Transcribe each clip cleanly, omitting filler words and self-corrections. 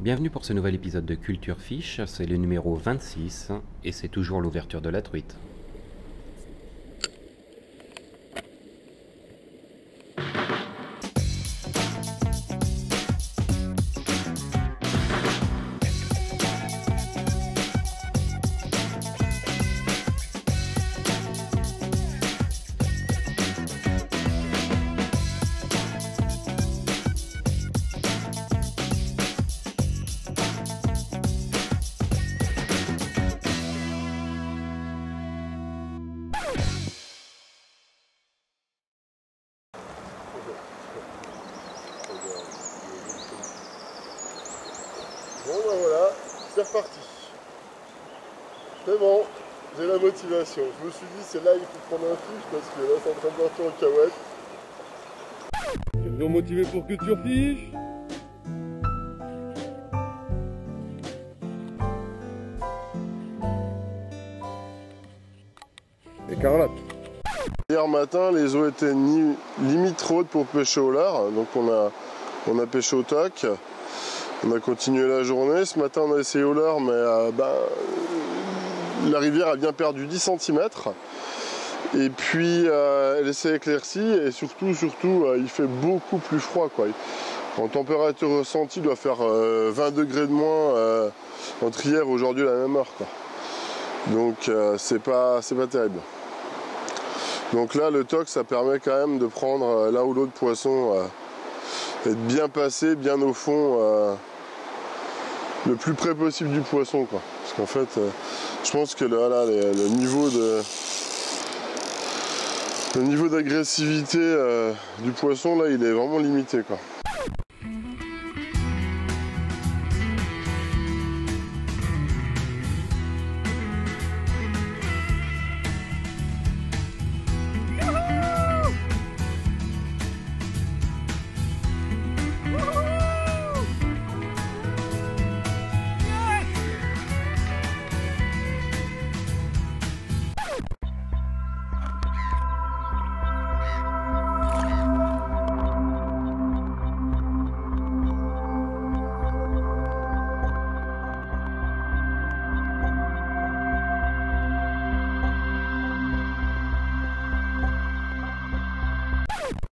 Bienvenue pour ce nouvel épisode de Culture Fiche, c'est le numéro 26 et c'est toujours l'ouverture de la truite. Bon ben voilà, c'est reparti. C'est bon, j'ai la motivation. Je me suis dit c'est là il faut prendre un fiche parce que là c'est en train de partir en cahuète. Toujours motivé pour Culture Fiche. Et Carlotte. Hier matin les eaux étaient limite trop hautes pour pêcher au lard, donc on a pêché au toc. On a continué la journée. Ce matin, on a essayé au leurre, mais la rivière a bien perdu 10 cm. Et puis, elle s'est éclaircie. Et surtout, il fait beaucoup plus froid, quoi. En température ressentie, il doit faire 20 degrés de moins entre hier et aujourd'hui à la même heure, quoi. Donc, c'est pas terrible. Donc là, le toc, ça permet quand même de prendre l'un ou l'autre poisson et de bien passer, bien au fond. Le plus près possible du poisson, quoi. Parce qu'en fait, je pense que le niveau d'agressivité du poisson, là, il est vraiment limité, quoi.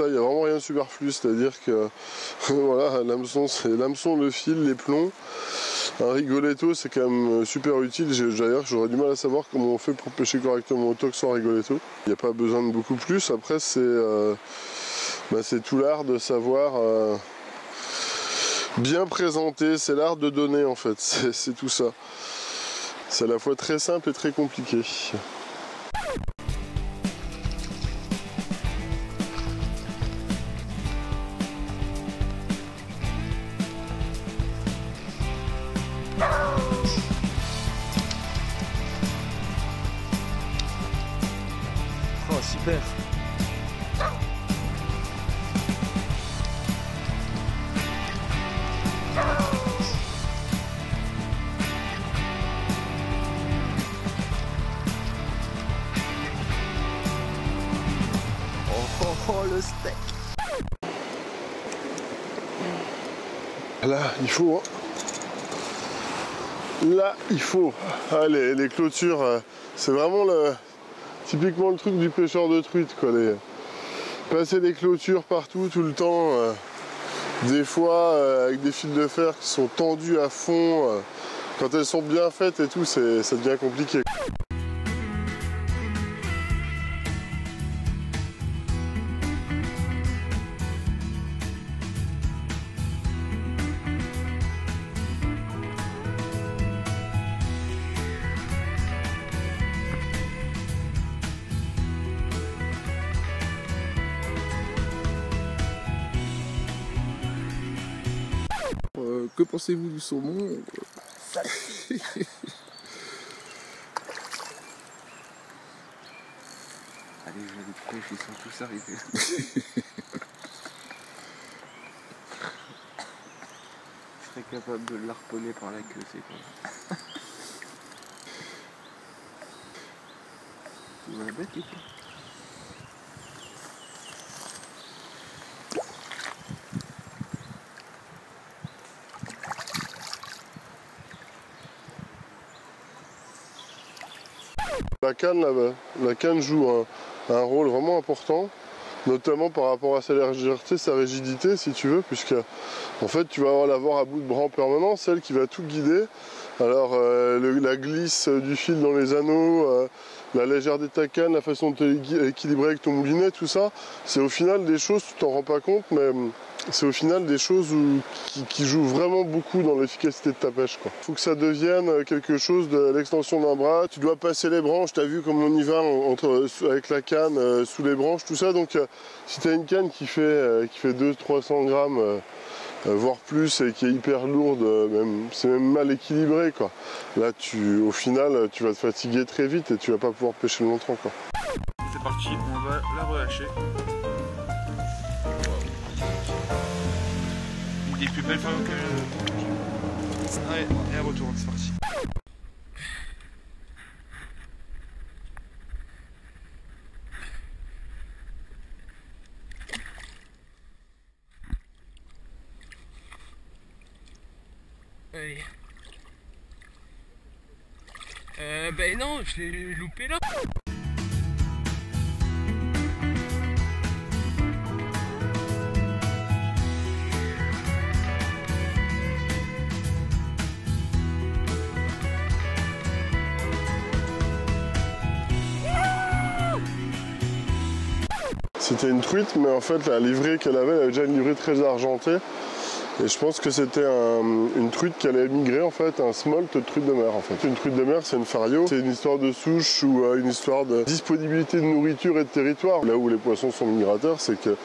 Il n'y a vraiment rien de superflu, c'est-à-dire que voilà, l'hameçon, c'est l'hameçon, le fil, les plombs. Un rigoletto, c'est quand même super utile. D'ailleurs, j'aurais du mal à savoir comment on fait pour pêcher correctement au toc sans rigoletto. Il n'y a pas besoin de beaucoup plus. Après, c'est tout l'art de savoir bien présenter. C'est l'art de donner, en fait. C'est tout ça. C'est à la fois très simple et très compliqué. Oh super. Oh le steak. Là, il faut. Là, il faut. Ah, les clôtures, c'est vraiment typiquement le truc du pêcheur de truite, quoi. Passer des clôtures partout, tout le temps. Des fois, avec des fils de fer qui sont tendus à fond. Quand elles sont bien faites et tout, ça devient compliqué. Que pensez-vous du saumon? Allez, je vais les pêche, ils sont tous arrivés. Je serais capable de l'harponner par la queue, c'est quoi? Tu vois la bête ou quoi? La canne joue un rôle vraiment important, notamment par rapport à sa légèreté, sa rigidité si tu veux, puisque en fait tu vas l'avoir à bout de bras en permanence, celle qui va tout guider. Alors la glisse du fil dans les anneaux, la légèreté de ta canne, la façon de t'équilibrer avec ton moulinet, tout ça, c'est au final des choses, tu t'en rends pas compte, mais c'est au final des choses qui jouent vraiment beaucoup dans l'efficacité de ta pêche. Il faut que ça devienne quelque chose de l'extension d'un bras. Tu dois passer les branches, tu as vu comme on y va avec la canne sous les branches, tout ça. Donc si tu as une canne qui fait 200-300 grammes, voire plus, et qui est hyper lourde, c'est même mal équilibré, quoi. Là, au final, tu vas te fatiguer très vite et tu vas pas pouvoir pêcher longtemps, quoi. C'est parti, on va la relâcher. Des plus belles femmes que... Allez, et elle retourne, c'est parti. Allez. Ben non, je l'ai loupé là. C'était une truite, mais en fait la livrée qu'elle avait déjà une livrée très argentée. Et je pense que c'était une truite qui allait migrer, en fait, un smolt de truite de mer, en fait. Une truite de mer, c'est une fario. C'est une histoire de souche ou une histoire de disponibilité de nourriture et de territoire. Là où les poissons sont migrateurs, c'est que,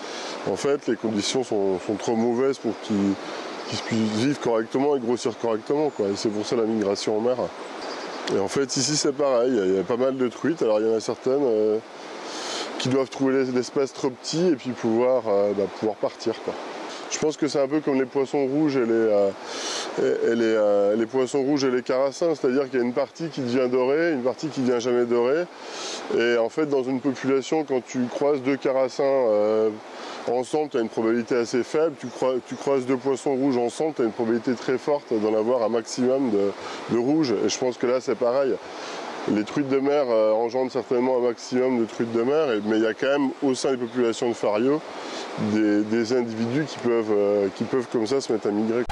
en fait, les conditions sont trop mauvaises pour qu'ils puissent vivre correctement et grossir correctement, quoi. Et c'est pour ça la migration en mer. Et en fait, ici, c'est pareil. Il y a pas mal de truites. Alors, il y en a certaines qui doivent trouver l'espace trop petit et puis pouvoir partir, quoi. Je pense que c'est un peu comme les poissons rouges et les poissons rouges et les carassins, c'est-à-dire qu'il y a une partie qui devient dorée, une partie qui ne devient jamais dorée. Et en fait, dans une population, quand tu croises deux carassins ensemble, tu as une probabilité assez faible. Tu croises deux poissons rouges ensemble, tu as une probabilité très forte d'en avoir un maximum de rouges. Et je pense que là, c'est pareil. Les truites de mer engendrent certainement un maximum de truites de mer, mais il y a quand même au sein des populations de fario des individus qui peuvent comme ça se mettre à migrer.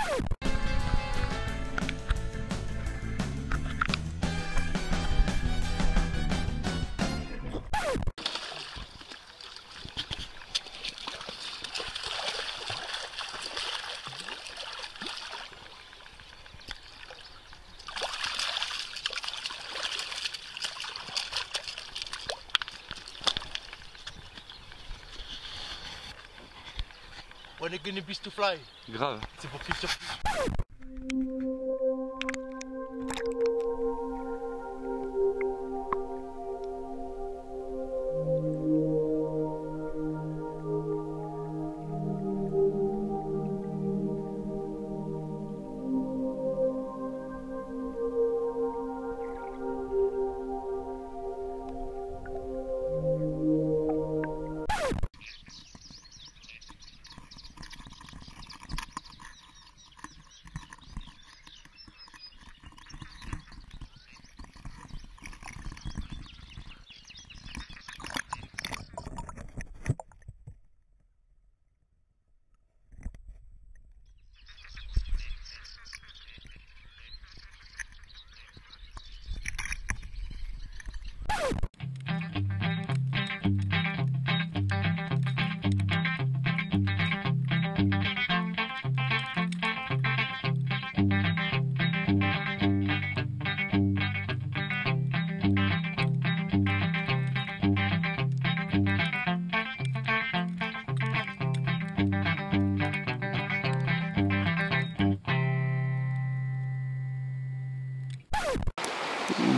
On est gonna be to fly. Grave. C'est pour Culture Fish.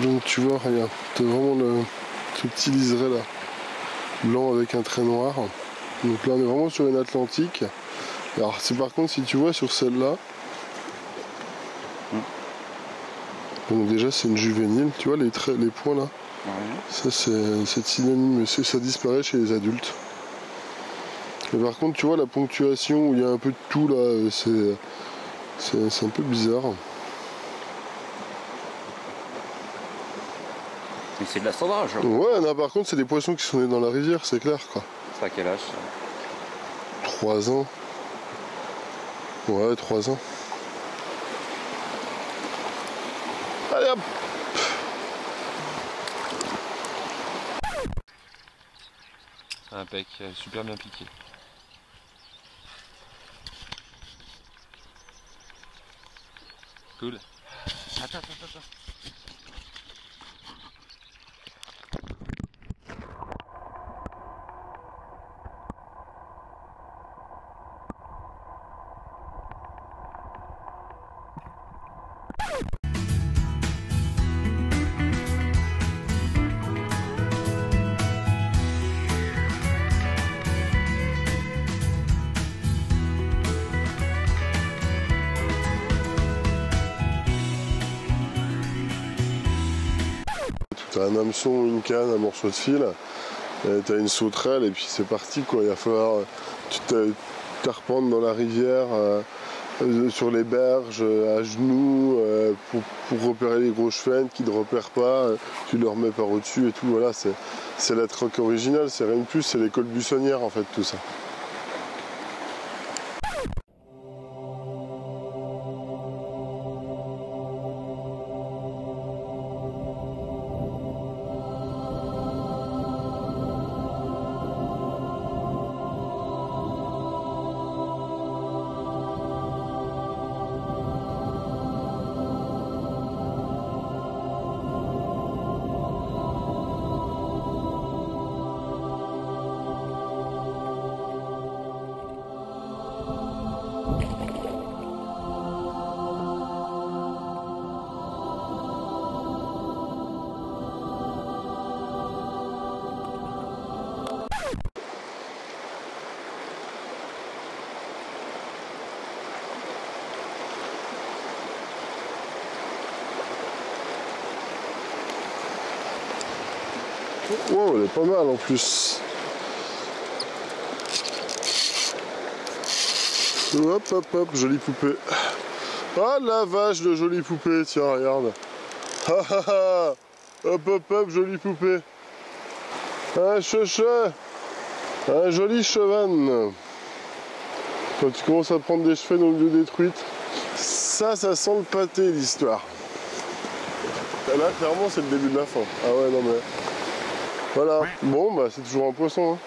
Donc tu vois, regarde, tu as vraiment ce petit liseré là, blanc avec un trait noir. Donc là on est vraiment sur une Atlantique. Alors c'est par contre si tu vois sur celle-là, donc déjà c'est une juvénile, tu vois les points là, ça c'est synonyme, ça disparaît chez les adultes. Mais par contre tu vois la ponctuation où il y a un peu de tout là, c'est un peu bizarre. Mais c'est de la cendrage. Hein. Ouais, non, par contre, c'est des poissons qui sont nés dans la rivière, c'est clair, quoi. C'est à quel âge? 3 ans. Ouais, 3 ans. Allez hop! Impec, super bien piqué. Cool. Attends. T'as un hameçon, une canne, un morceau de fil, t'as une sauterelle et puis c'est parti quoi. Il va falloir t'arpentes dans la rivière, sur les berges, à genoux, pour repérer les gros chevens qui ne repèrent pas, tu le remets par au-dessus et tout. Voilà, c'est la troque originale, c'est rien de plus, c'est l'école buissonnière en fait tout ça. Wow, elle est pas mal en plus. Hop, jolie poupée. Ah la vache de jolie poupée, tiens, regarde. Hop, jolie poupée. Un chouchat. Un joli cheval. Quand tu commences à prendre des cheveux dans le lieu détruite, ça sent le pâté l'histoire. Là, clairement, c'est le début de la fin. Ah ouais, non mais... Voilà. Bon, bah c'est toujours un poisson, hein.